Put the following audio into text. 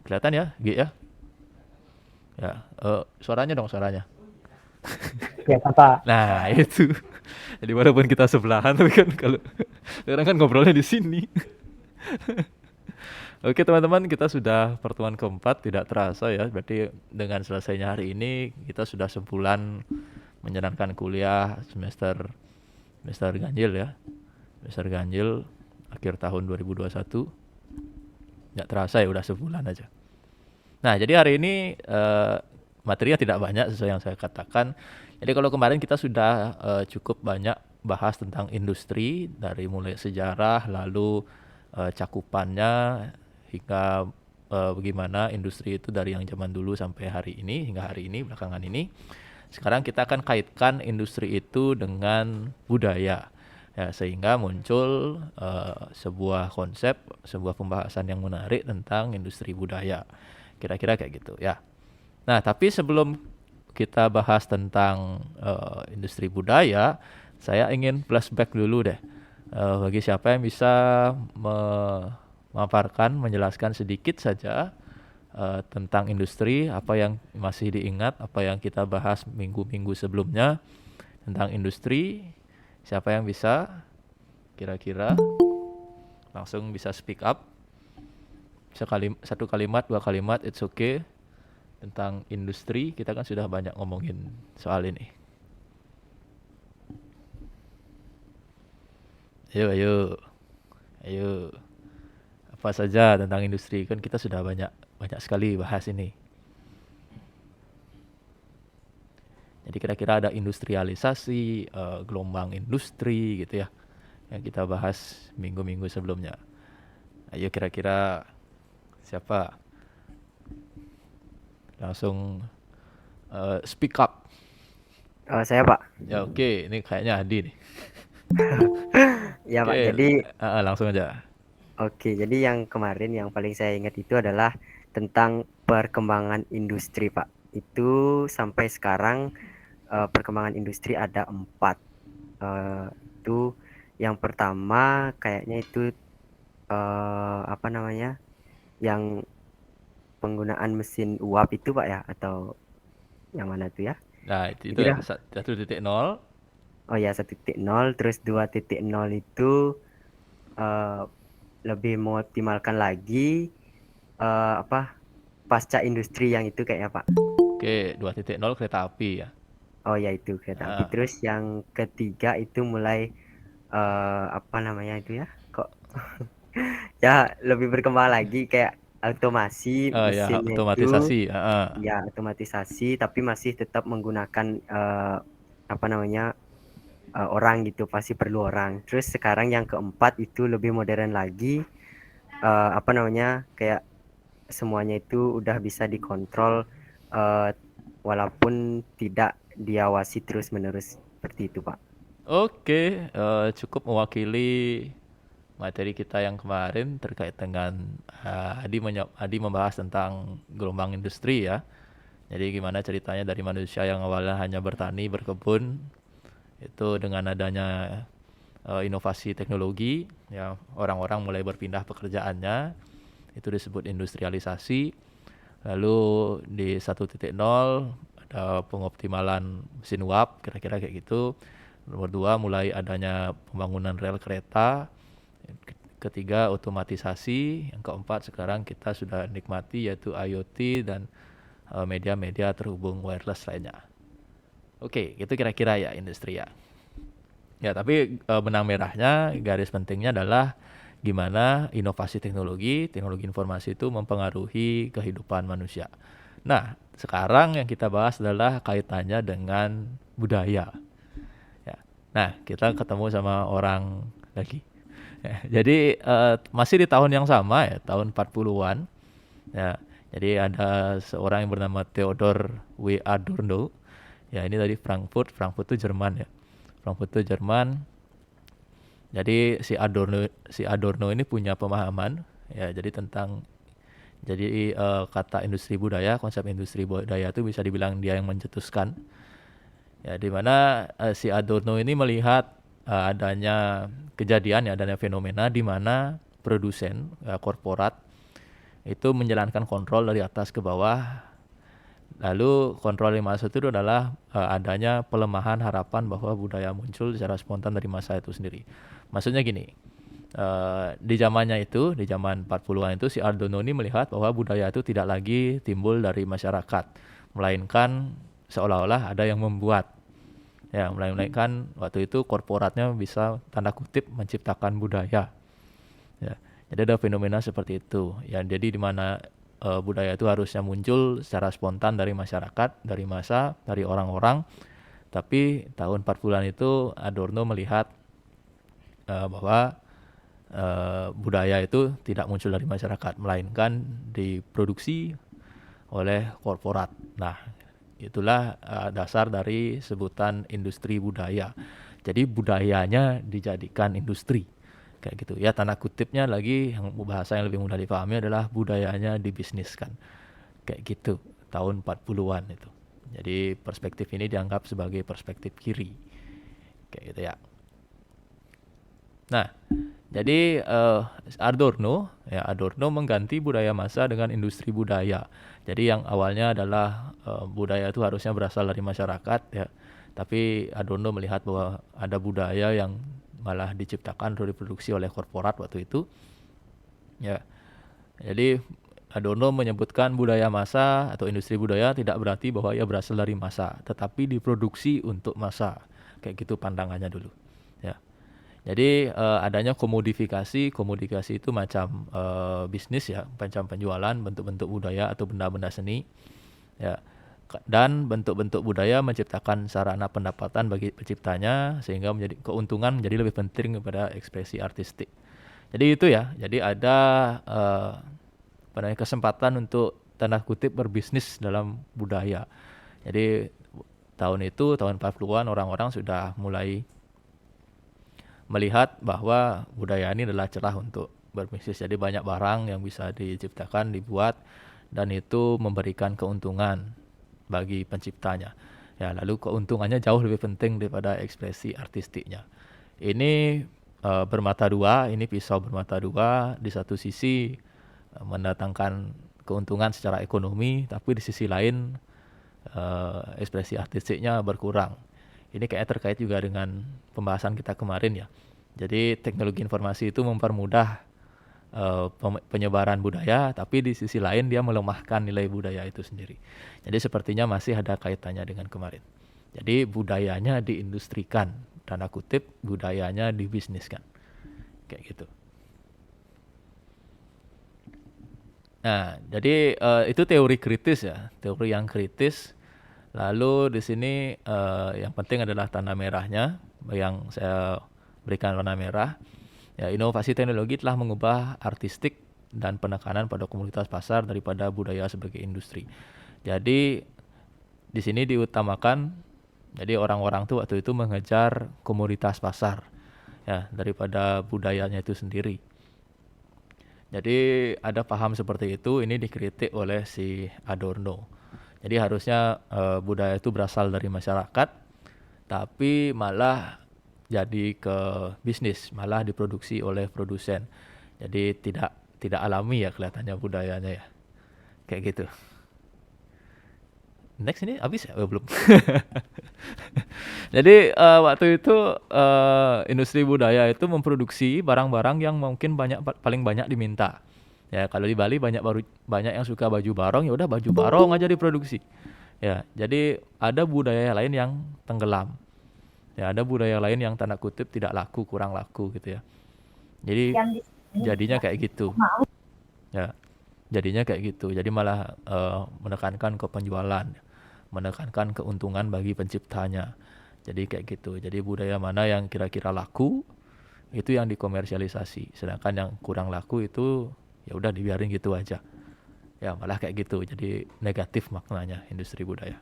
Kelihatan ya, Gi ya? Ya, suaranya dong suaranya. Ya, Pak. Nah, itu. Jadi walaupun kita sebelahan, tapi kan kalau sekarang kan ngobrolnya di sini. Oke teman-teman, kita sudah pertemuan keempat, tidak terasa ya. Berarti dengan selesainya hari ini, kita sudah sebulan menjalankan kuliah semester semester ganjil ya. Semester ganjil akhir tahun 2021. Nggak terasa ya, udah sebulan aja. Nah, jadi hari ini materinya tidak banyak sesuai yang saya katakan. Jadi kalau kemarin kita sudah cukup banyak bahas tentang industri dari mulai sejarah lalu cakupannya hingga bagaimana industri itu dari yang zaman dulu sampai hari ini hingga hari ini belakangan ini. Sekarang kita akan kaitkan industri itu dengan budaya. Ya, sehingga muncul sebuah konsep, sebuah pembahasan yang menarik tentang industri budaya. Kira-kira kayak gitu ya. Nah, tapi sebelum kita bahas tentang industri budaya, saya ingin flashback dulu deh. Bagi siapa yang bisa memaparkan, menjelaskan sedikit saja tentang industri, apa yang masih diingat, apa yang kita bahas minggu-minggu sebelumnya tentang industri. Siapa yang bisa? Kira-kira langsung bisa speak up. Satu kalimat, dua kalimat, it's okay. Tentang industri, kita kan sudah banyak ngomongin soal ini. Ayo, ayo, ayo. Apa saja tentang industri, kan kita sudah banyak banyak sekali bahas ini. Jadi kira-kira ada industrialisasi, gelombang industri gitu ya, yang kita bahas minggu-minggu sebelumnya. Ayo kira-kira siapa? Langsung speak up. Saya Pak. Ya oke, ini kayaknya Adi nih. Ya Pak, Oke, jadi langsung aja. oke, jadi yang kemarin yang paling saya ingat itu adalah tentang perkembangan industri Pak. Itu sampai sekarang perkembangan industri ada 4. Itu yang pertama kayaknya itu apa namanya, yang penggunaan mesin uap itu Pak ya, atau yang mana tuh ya? Nah, itu Itu dah. 1.0. Oh ya, 1.0, terus 2.0 itu eh, lebih mengoptimalkan lagi apa, pasca industri yang itu kayaknya Pak. Oke, 2.0 kereta api ya. Oh ya, itu kereta api. Ah, Terus yang ketiga itu mulai apa namanya itu ya? Kok ya lebih berkembang lagi, kayak otomasi oh ya, mesinnya itu, otomatisasi. ya otomatisasi tapi masih tetap menggunakan apa namanya, orang gitu, pasti perlu orang. Terus sekarang yang keempat itu lebih modern lagi, apa namanya, kayak semuanya itu udah bisa dikontrol, eh, walaupun tidak diawasi terus menerus seperti itu Pak. Oke, cukup mewakili materi kita yang kemarin terkait dengan Adi membahas tentang gelombang industri ya. Jadi gimana ceritanya dari manusia yang awalnya hanya bertani, berkebun, itu dengan adanya inovasi teknologi, ya orang-orang mulai berpindah pekerjaannya, itu disebut industrialisasi. Lalu di 1.0 ada pengoptimalan mesin uap, kira-kira kayak gitu. Nomor dua mulai adanya pembangunan rel kereta. Ketiga otomatisasi. Yang keempat sekarang kita sudah nikmati yaitu IoT dan media-media terhubung wireless lainnya. Oke, itu kira-kira ya industri ya. Ya, tapi benang merahnya, garis pentingnya adalah gimana inovasi teknologi, teknologi informasi itu mempengaruhi kehidupan manusia. Nah, sekarang yang kita bahas adalah kaitannya dengan budaya. Ya. Nah, kita ketemu sama orang lagi. Ya, jadi masih di tahun yang sama ya, tahun 40-an. Ya, jadi ada seorang yang bernama Theodor W. Adorno. Ya, ini tadi Frankfurt. Frankfurt itu Jerman ya. Frankfurt itu Jerman. Jadi si Adorno ini punya pemahaman ya, jadi tentang jadi kata industri budaya, konsep industri budaya itu bisa dibilang dia yang mencetuskan. Ya, di mana si Adorno ini melihat adanya kejadian ya, adanya fenomena di mana produsen korporat itu menjalankan kontrol dari atas ke bawah. Lalu kontrol dari massa itu adalah adanya pelemahan harapan bahwa budaya muncul secara spontan dari massa itu sendiri. Maksudnya gini, di zamannya itu, di zaman 40-an itu, si Adorno ini melihat bahwa budaya itu tidak lagi timbul dari masyarakat, melainkan seolah-olah ada yang membuat. Ya, melainkan waktu itu korporatnya bisa tanda kutip menciptakan budaya. Ya, jadi ada fenomena seperti itu. Ya, jadi di mana budaya itu harusnya muncul secara spontan dari masyarakat, dari massa, dari orang-orang. Tapi tahun 40-an itu Adorno melihat bahwa budaya itu tidak muncul dari masyarakat, melainkan diproduksi oleh korporat. Nah, itulah dasar dari sebutan industri budaya. Jadi budayanya dijadikan industri. Kayak gitu ya, tanda kutipnya lagi yang bahasa yang lebih mudah dipahami adalah budayanya dibisniskan. Kayak gitu tahun 40-an itu. Jadi perspektif ini dianggap sebagai perspektif kiri. Kayak gitu ya. Nah, jadi Adorno mengganti budaya massa dengan industri budaya. Jadi yang awalnya adalah budaya itu harusnya berasal dari masyarakat ya. Tapi Adorno melihat bahwa ada budaya yang malah diciptakan atau diproduksi oleh korporat waktu itu. Ya. Jadi Adorno menyebutkan budaya massa atau industri budaya tidak berarti bahwa ia berasal dari massa, tetapi diproduksi untuk massa. Kayak gitu pandangannya dulu. Ya. Jadi adanya komodifikasi itu macam bisnis ya, macam penjualan bentuk-bentuk budaya atau benda-benda seni. Ya. Dan bentuk-bentuk budaya menciptakan sarana pendapatan bagi penciptanya sehingga menjadi keuntungan menjadi lebih penting daripada ekspresi artistik. Jadi itu ya. Jadi ada kesempatan untuk tanda kutip berbisnis dalam budaya. Jadi tahun 40-an orang-orang sudah mulai melihat bahwa budaya ini adalah celah untuk berbisnis. Jadi banyak barang yang bisa diciptakan, dibuat, dan itu memberikan keuntungan bagi penciptanya. Ya, lalu keuntungannya jauh lebih penting daripada ekspresi artistiknya. Ini bermata dua, ini pisau bermata dua. Di satu sisi mendatangkan keuntungan secara ekonomi, tapi di sisi lain ekspresi artistiknya berkurang. Ini kayak terkait juga dengan pembahasan kita kemarin ya. Jadi teknologi informasi itu mempermudah penyebaran budaya, tapi di sisi lain dia melemahkan nilai budaya itu sendiri. Jadi sepertinya masih ada kaitannya dengan kemarin. Jadi budayanya diindustrikan, tanda kutip budayanya dibisniskan. Kayak gitu. Nah, jadi itu teori kritis ya, teori yang kritis. Lalu di sini yang penting adalah tanda merahnya yang saya berikan warna merah. Ya, inovasi teknologi telah mengubah artistik dan penekanan pada komunitas pasar daripada budaya sebagai industri. Jadi di sini diutamakan, jadi orang-orang tuh waktu itu mengejar komoditas pasar ya daripada budayanya itu sendiri. Jadi ada paham seperti itu, ini dikritik oleh si Adorno. Jadi harusnya budaya itu berasal dari masyarakat, tapi malah jadi ke bisnis, malah diproduksi oleh produsen. Jadi tidak alami ya kelihatannya budayanya ya. Kayak gitu. Next ini habis ya? Belum. Jadi waktu itu industri budaya itu memproduksi barang-barang yang mungkin paling banyak diminta. Ya, kalau di Bali banyak yang suka baju barong, ya udah baju barong aja diproduksi. Ya, jadi ada budaya lain yang tenggelam. Ya, ada budaya lain yang tanda kutip tidak laku, kurang laku gitu ya. Jadi jadinya kayak gitu. Ya, jadinya kayak gitu. Jadi malah menekankan ke penjualan, menekankan keuntungan bagi penciptanya. Jadi kayak gitu. Jadi budaya mana yang kira-kira laku itu yang dikomersialisasi. Sedangkan yang kurang laku itu ya udah dibiarin gitu aja. Ya malah kayak gitu. Jadi negatif maknanya industri budaya.